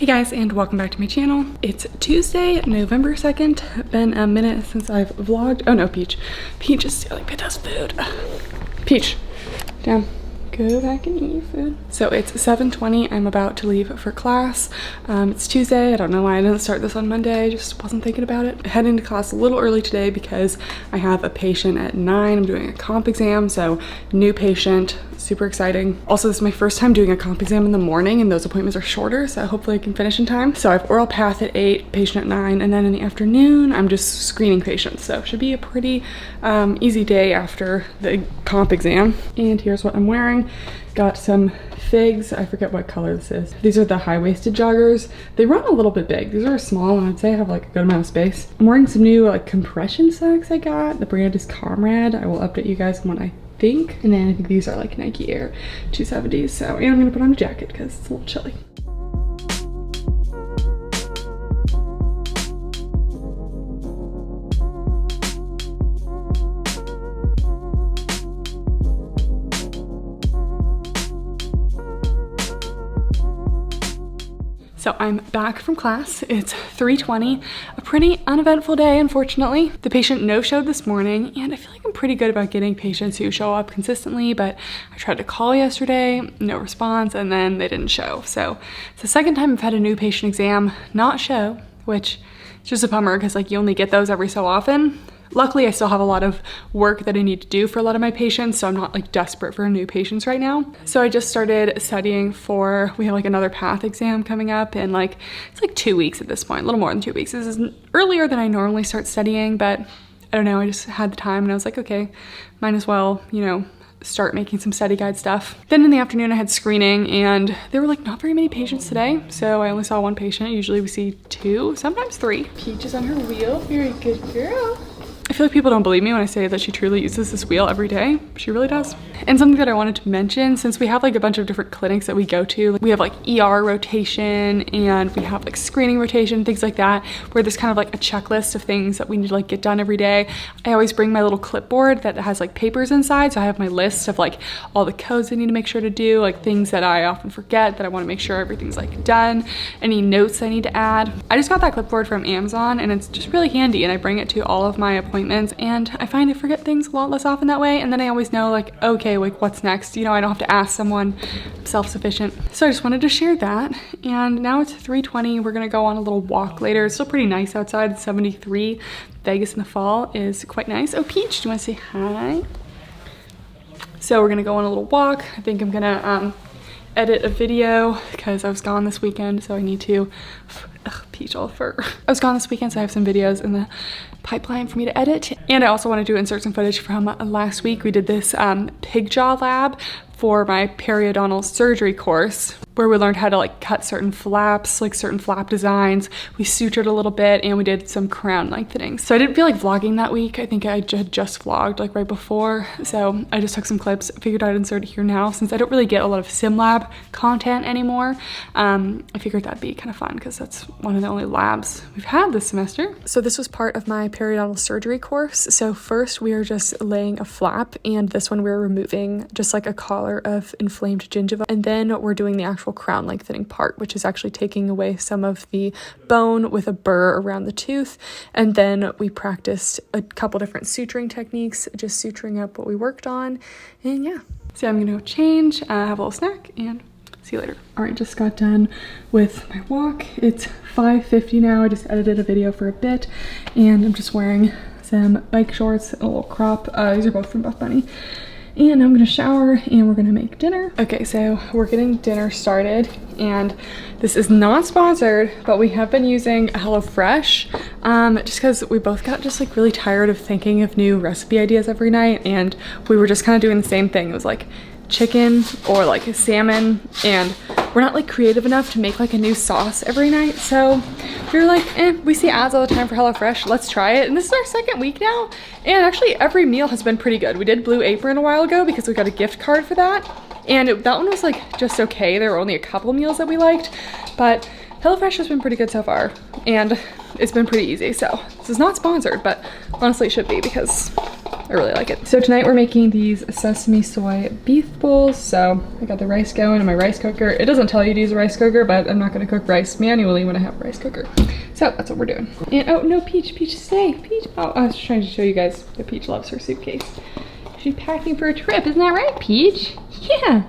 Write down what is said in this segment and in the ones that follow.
Hey guys, and welcome back to my channel. It's Tuesday, November 2nd. Been a minute since I've vlogged. Oh no, Peach. Peach is stealing Peds food. Peach, down. Go back and eat your food. So it's 7:20. I'm about to leave for class. It's Tuesday. I don't know why I didn't start this on Monday. I just wasn't thinking about it. Heading to class a little early today because I have a patient at 9. I'm doing a comp exam, so new patient. Super exciting. Also, this is my first time doing a comp exam in the morning, and those appointments are shorter, so hopefully I can finish in time. So I have oral path at 8, patient at 9, and then in the afternoon, I'm just screening patients. So it should be a pretty easy day after the comp exam. And here's what I'm wearing. Got some figs. I forget what color this is. These are the high-waisted joggers. They run a little bit big. These are small, and I'd say I have like a good amount of space. I'm wearing some new like compression socks I got. The brand is Comrade. I will update you guys when I think. And then I think these are like Nike Air 270s. So, and I'm gonna put on a jacket because it's a little chilly. So I'm back from class. It's 3:20, a pretty uneventful day, unfortunately. The patient no-showed this morning, and I feel like I'm pretty good about getting patients who show up consistently, but I tried to call yesterday, no response, and then they didn't show. So it's the second time I've had a new patient exam not show, which is just a bummer because like you only get those every so often. Luckily, I still have a lot of work that I need to do for a lot of my patients, so I'm not like desperate for new patients right now. So I just started studying for, we have like another path exam coming up in like, it's like 2 weeks at this point, a little more than 2 weeks. This is earlier than I normally start studying, but I don't know, I just had the time and I was like, okay, might as well, you know, start making some study guide stuff. Then in the afternoon I had screening and there were like not very many patients today. So I only saw one patient. Usually we see 2, sometimes 3. Peach is on her wheel, very good girl. I feel like people don't believe me when I say that she truly uses this wheel every day. She really does. And something that I wanted to mention, since we have like a bunch of different clinics that we go to, we have like ER rotation and we have like screening rotation, things like that, where there's kind of like a checklist of things that we need to like get done every day. I always bring my little clipboard that has like papers inside. So I have my list of like all the codes I need to make sure to do, like things that I often forget that I want to make sure everything's like done, any notes I need to add. I just got that clipboard from Amazon and it's just really handy, and I bring it to all of my appointments, and I find I forget things a lot less often that way, and then I always know like, okay, like what's next? You know, I don't have to ask someone. I'm self-sufficient. So I just wanted to share that. And now it's 3:20. We're gonna go on a little walk later. It's still pretty nice outside. It's 73. Vegas in the fall is quite nice. Oh, Peach, do you want to say hi? So we're gonna go on a little walk. I think I'm gonna edit a video because I was gone this weekend, so I need to. Peach all fur. I was gone this weekend, so I have some videos in the pipeline for me to edit. And I also want to insert some footage from last week. We did this pig jaw lab for my periodontal surgery course, where we learned how to like cut certain flaps, like certain flap designs. We sutured a little bit and we did some crown lengthening. So I didn't feel like vlogging that week. I think I had just vlogged like right before. So I just took some clips, figured I'd insert it here now since I don't really get a lot of sim lab content anymore. I figured that'd be kind of fun because that's one of the only labs we've had this semester. So this was part of my periodontal surgery course. So first we are just laying a flap, and this one we're removing just like a collar of inflamed gingiva, and then we're doing the actual crown lengthening part, which is actually taking away some of the bone with a burr around the tooth. And then we practiced a couple different suturing techniques, just suturing up what we worked on. And yeah, so I'm gonna go change, have a little snack, and see you later. All right, just got done with my walk. It's 5:50 now. I just edited a video for a bit, and I'm just wearing some bike shorts, a little crop. These are both from Buff Bunny. And I'm gonna shower and we're gonna make dinner. Okay, so we're getting dinner started, and this is not sponsored, but we have been using HelloFresh just because we both got just like really tired of thinking of new recipe ideas every night, and we were just kind of doing the same thing. It was like chicken or like salmon, and we're not like creative enough to make like a new sauce every night. So we were like, we see ads all the time for HelloFresh, let's try it. And this is our second week now, and actually every meal has been pretty good. We did Blue Apron a while ago because we got a gift card for that, and that one was like just okay. There were only a couple meals that we liked, but HelloFresh has been pretty good so far, and it's been pretty easy. So this is not sponsored, but honestly it should be because I really like it. So tonight we're making these sesame soy beef bowls. So I got the rice going in my rice cooker. It doesn't tell you to use a rice cooker, but I'm not gonna cook rice manually when I have a rice cooker. So that's what we're doing. And oh no, Peach stay. Peach, oh, I was trying to show you guys that Peach loves her suitcase. She's packing for a trip, isn't that right, Peach? Yeah.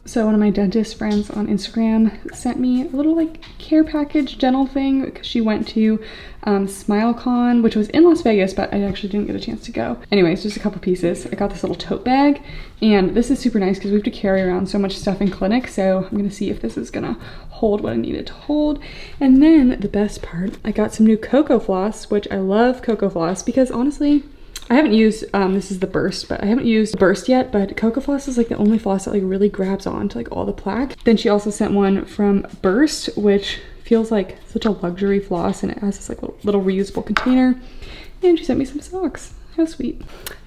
So one of my dentist friends on Instagram sent me a little like care package dental thing because she went to SmileCon, which was in Las Vegas, but I actually didn't get a chance to go. Anyways, just a couple pieces. I got this little tote bag, and this is super nice because we have to carry around so much stuff in clinic, so I'm gonna see if this is gonna hold what I need it to hold. And then the best part, I got some new Cocoa Floss, which I love Cocoa Floss because honestly, I haven't used, this is the Burst, but I haven't used Burst yet, but Cocoa Floss is like the only floss that like really grabs onto like all the plaque. Then she also sent one from Burst, which feels like such a luxury floss, and it has this like little reusable container. And she sent me some socks. How sweet.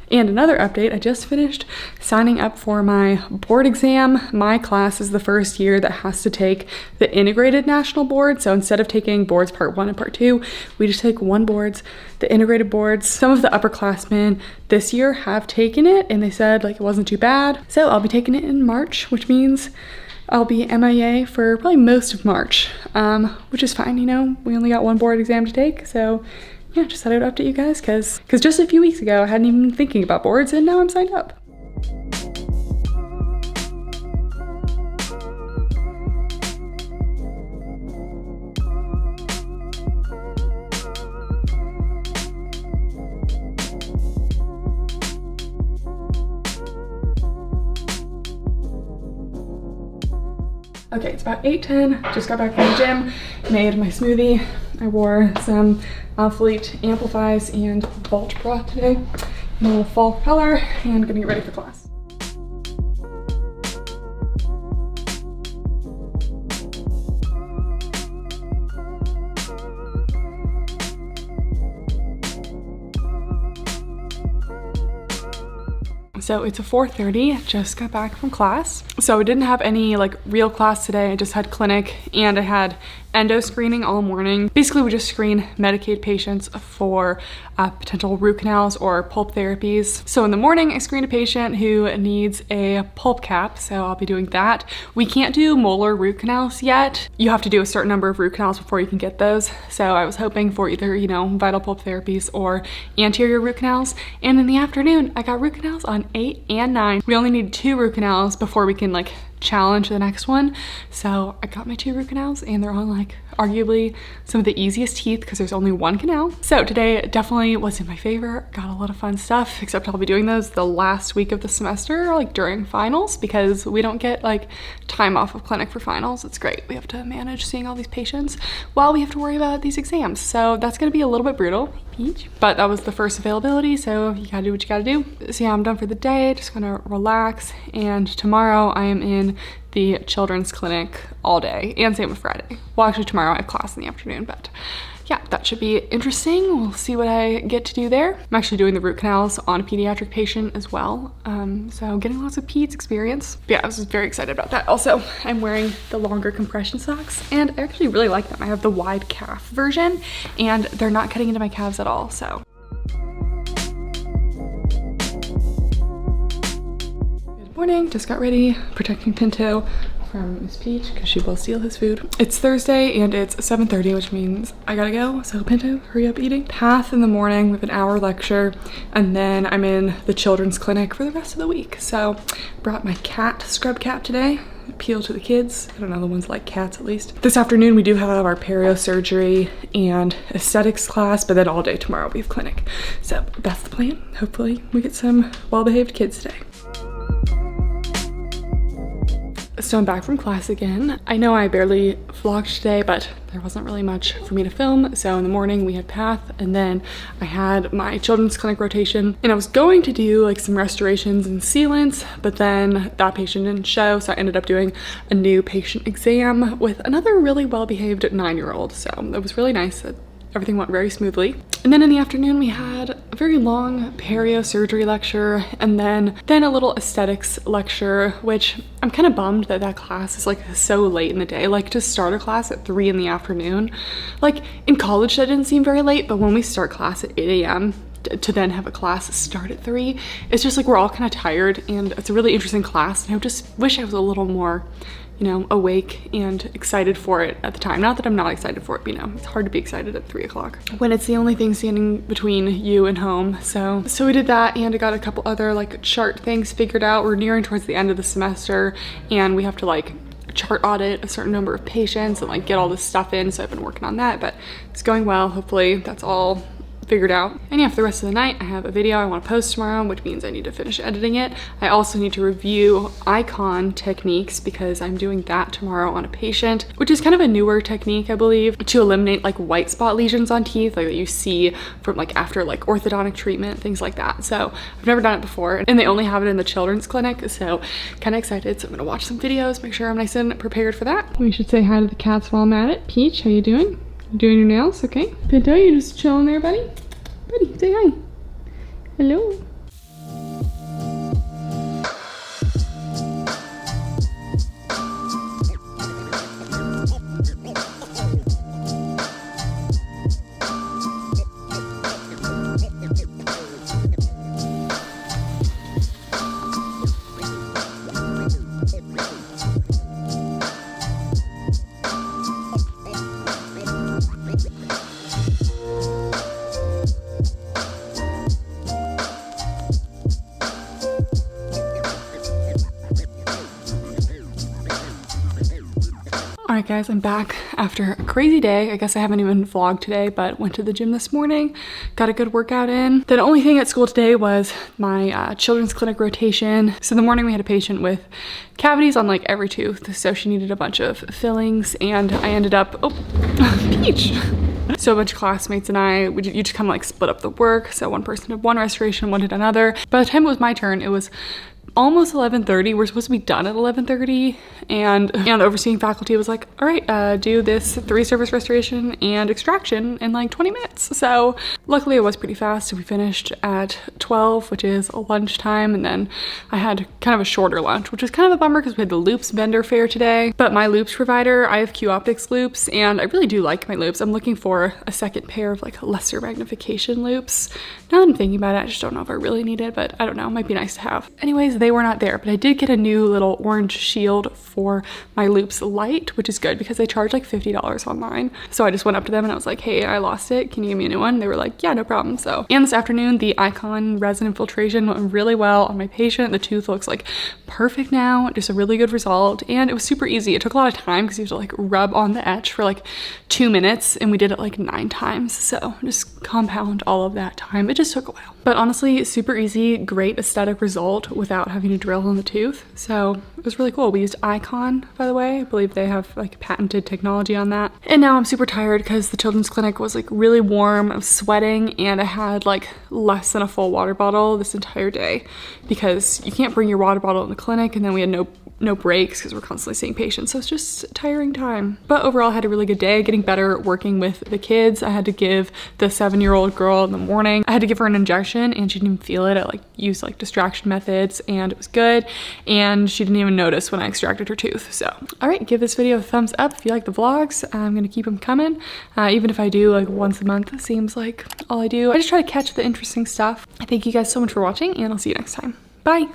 And another update, I just finished signing up for my board exam. My class is the first year that has to take the integrated national board. So instead of taking boards part 1 and part 2, we just take one boards, the integrated boards. Some of the upperclassmen this year have taken it and they said like it wasn't too bad. So I'll be taking it in March, which means I'll be MIA for probably most of March, which is fine, you know, we only got one board exam to take, so yeah, just thought I would update you guys because just a few weeks ago I hadn't even been thinking about boards and now I'm signed up. Okay, it's about 8:10, just got back from the gym, made my smoothie. I wore some Athlete Amplifies and Vault bra today, my little fall propeller, and gonna get ready for class. So it's a 4:30, just got back from class. So I didn't have any like real class today, I just had clinic and I had endo screening all morning. Basically, we just screen Medicaid patients for potential root canals or pulp therapies. So in the morning, I screened a patient who needs a pulp cap, so I'll be doing that. We can't do molar root canals yet. You have to do a certain number of root canals before you can get those. So I was hoping for either, you know, vital pulp therapies or anterior root canals. And in the afternoon, I got root canals on 8 and 9. We only need 2 root canals before we can like challenge the next one. So I got my 2 root canals and they're on like arguably some of the easiest teeth because there's only 1 canal. So today definitely was in my favor. Got a lot of fun stuff, except I'll be doing those the last week of the semester, like during finals, because we don't get like time off of clinic for finals. It's great. We have to manage seeing all these patients while we have to worry about these exams. So that's gonna be a little bit brutal. Peach. But that was the first availability, so you gotta do what you gotta do. So yeah, I'm done for the day, just gonna relax, and tomorrow I am in the children's clinic all day, and same with Friday. Well, actually tomorrow I have class in the afternoon, but yeah, that should be interesting. We'll see what I get to do there. I'm actually doing the root canals on a pediatric patient as well, so getting lots of peds experience. But yeah, I was very excited about that. Also, I'm wearing the longer compression socks, and I actually really like them. I have the wide calf version, and they're not cutting into my calves at all, so. Good morning, just got ready, protecting Pinto from Miss Peach because she will steal his food. It's Thursday and it's 7:30, which means I gotta go. So Pinto, hurry up eating. Path in the morning with an hour lecture, and then I'm in the children's clinic for the rest of the week. So brought my cat scrub cap today. Appeal to the kids. I don't know, the ones that like cats at least. This afternoon we do have our perio surgery and aesthetics class, but then all day tomorrow we have clinic. So that's the plan. Hopefully we get some well-behaved kids today. So I'm back from class again. I know I barely vlogged today, but there wasn't really much for me to film. So in the morning we had path, and then I had my children's clinic rotation, and I was going to do like some restorations and sealants, but then that patient didn't show. So I ended up doing a new patient exam with another really well-behaved 9-year-old. So it was really nice that everything went very smoothly. And then in the afternoon we had a very long perio surgery lecture, and then a little aesthetics lecture, which I'm kind of bummed that that class is like so late in the day. Like, to start a class at 3 in the afternoon, like in college that didn't seem very late, but when we start class at 8 a.m. to then have a class start at 3, it's just like we're all kind of tired, and it's a really interesting class, and I just wish I was a little more, you know, awake and excited for it at the time. Not that I'm not excited for it, but you know, it's hard to be excited at 3 o'clock when it's the only thing standing between you and home. So we did that, and I got a couple other like chart things figured out. We're nearing towards the end of the semester, and we have to like chart audit a certain number of patients and like get all this stuff in. So I've been working on that, but it's going well. Hopefully that's all figured out. And yeah, for the rest of the night, I have a video I want to post tomorrow, which means I need to finish editing it. I also need to review icon techniques because I'm doing that tomorrow on a patient, which is kind of a newer technique, I believe, to eliminate like white spot lesions on teeth, like that you see from like after like orthodontic treatment, things like that. So I've never done it before, and they only have it in the children's clinic, so kind of excited. So I'm gonna watch some videos, make sure I'm nice and prepared for that. We should say hi to the cats while I'm at it. Peach, how you doing? You doing your nails? Okay. Pinto, you just chilling there, buddy? Buddy, say hi. Hello. Alright guys, I'm back after a crazy day. I guess I haven't even vlogged today, but went to the gym this morning, got a good workout in. The only thing at school today was my children's clinic rotation. So in the morning we had a patient with cavities on like every tooth, so she needed a bunch of fillings, and I ended up, oh, Peach! So a bunch of classmates and I, you just kind of like split up the work. So one person did one restoration, one did another. By the time it was my turn, it was almost 11:30. We're supposed to be done at 11:30, and overseeing faculty was like, all right, do this 3-surface restoration and extraction in like 20 minutes. So luckily it was pretty fast. So we finished at 12, which is lunchtime, and then I had kind of a shorter lunch, which was kind of a bummer because we had the loupes vendor fair today. But my loupes provider, I have Q Optics loupes, and I really do like my loupes. I'm looking for a second pair of like lesser magnification loupes. Now that I'm thinking about it, I just don't know if I really need it, but I don't know, it might be nice to have. Anyways, they were not there, but I did get a new little orange shield for my loupes light, which is good because they charge like $50 online. So I just went up to them and I was like, hey, I lost it, can you give me a new one? They were like, yeah, no problem. So, and this afternoon the icon resin infiltration went really well on my patient. The tooth looks like perfect now, just a really good result, and it was super easy. It took a lot of time because you have to like rub on the etch for like 2 minutes, and we did it like 9 times. So just compound all of that time. It just took a while, but honestly super easy, great aesthetic result without having to drill in the tooth. So it was really cool. We used icon, by the way. I believe they have like patented technology on that. And now I'm super tired because the children's clinic was like really warm. I was sweating, and I had like less than a full water bottle this entire day because you can't bring your water bottle in the clinic, and then we had no breaks because we're constantly seeing patients. So it's just a tiring time. But overall I had a really good day, getting better working with the kids. I had to give the 7-year-old girl in the morning, I had to give her an injection, and she didn't even feel it. I like used like distraction methods, and it was good, and she didn't even notice when I extracted her tooth. So all right, give this video a thumbs up if you like the vlogs. I'm gonna keep them coming, even if I do like once a month. It seems like all I do. I just try to catch the interesting stuff. I thank you guys so much for watching, and I'll see you next time. Bye.